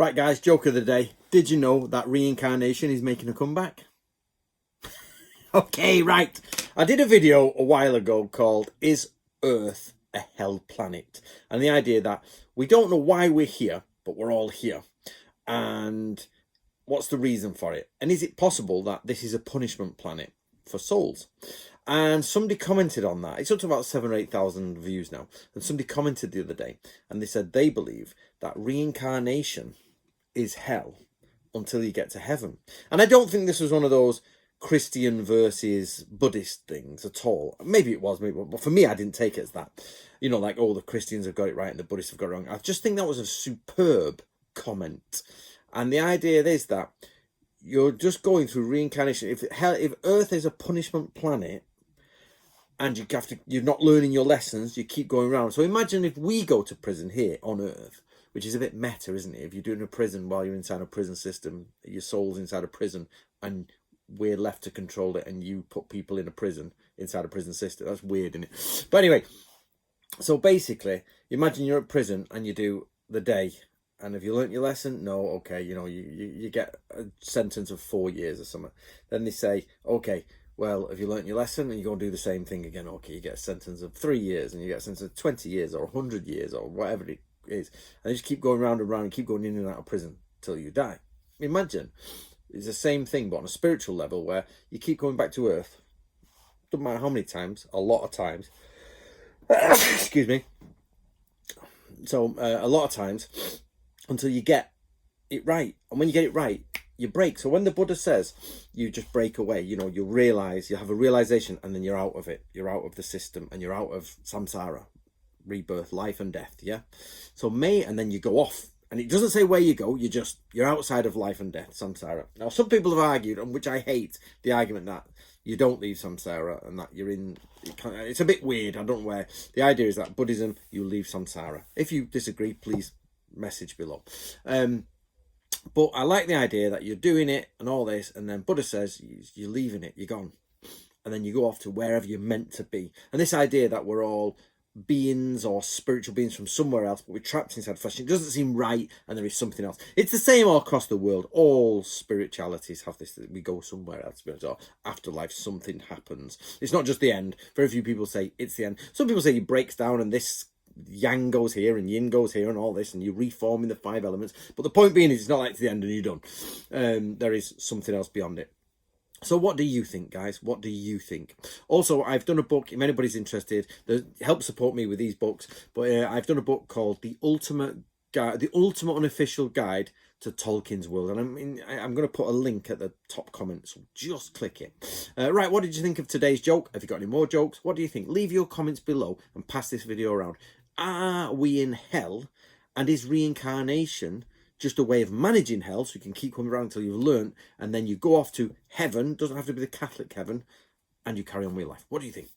Right, guys, joke of the day. Did you know that reincarnation is making a comeback? Okay, right. I did a video a while ago called Is Earth a Hell Planet? And the idea that we don't know why we're here, but we're all here. And what's the reason for it? And is it possible that this is a punishment planet for souls? And somebody commented on that. It's up to about 7,000 or 8,000 views now. And somebody commented the other day and they said they believe that reincarnation is hell until you get to heaven. And I don't think this was one of those Christian versus Buddhist things at all. Maybe it was, but for me, I didn't take it as that. You know, like, oh, the Christians have got it right and the Buddhists have got it wrong. I just think that was a superb comment. And the idea is that you're just going through reincarnation. If Earth is a punishment planet and you're not learning your lessons, you keep going around. So imagine if we go to prison here on Earth, which is a bit meta, isn't it? If you're doing a prison while you're inside a prison system, your soul's inside a prison and we're left to control it, and you put people in a prison inside a prison system. That's weird, isn't it? But anyway, so basically, imagine you're at prison and you do the day, and if you learnt your lesson, no, okay, you know, you get a sentence of 4 years or something. Then they say, okay, well, if you learnt your lesson and you go and do the same thing again, okay, you get a sentence of 3 years, and you get a sentence of 20 years or 100 years or whatever it is, and they just keep going round and round and keep going in and out of prison till you die. Imagine it's the same thing, but on a spiritual level, where you keep going back to Earth. Doesn't matter how many times, a lot of times. Excuse me. So a lot of times until you get it right, and when you get it right, you break. So when the Buddha says you just break away, you know, you realize, you have a realization, and then you're out of it. You're out of the system, and you're out of samsara, rebirth, life and death. Yeah. So and then you go off. And it doesn't say where you go, you're outside of life and death, samsara. Now, some people have argued, and which I hate, the argument that you don't leave samsara and that you're in, it's a bit weird, I don't know where. The idea is that Buddhism, you leave samsara. If you disagree, please message below. But I like the idea that you're doing it and all this, and then Buddha says you're leaving it, you're gone. And then you go off to wherever you're meant to be. And this idea that we're all beings or spiritual beings from somewhere else, but we're trapped inside flesh. It doesn't seem right, and there is something else. It's the same all across the world. All spiritualities have this, that we go somewhere else, or afterlife, something happens. It's not just the end. Very few people say it's the end. Some people say it breaks down and this yang goes here and yin goes here and all this, and you reform in the 5 elements. But the point being is, it's not like it's the end and you're done. There is something else beyond it. So what do you think, guys? What do you think? Also, I've done a book, if anybody's interested, help support me with these books, but I've done a book called The Ultimate Unofficial Guide to Tolkien's World. And I'm going to put a link at the top comment, so just click it. Right, what did you think of today's joke? Have you got any more jokes? What do you think? Leave your comments below and pass this video around. Are we in hell? And is reincarnation just a way of managing hell, so you can keep coming around until you've learned, and then you go off to heaven? Doesn't have to be the Catholic heaven, and you carry on with your life. What do you think?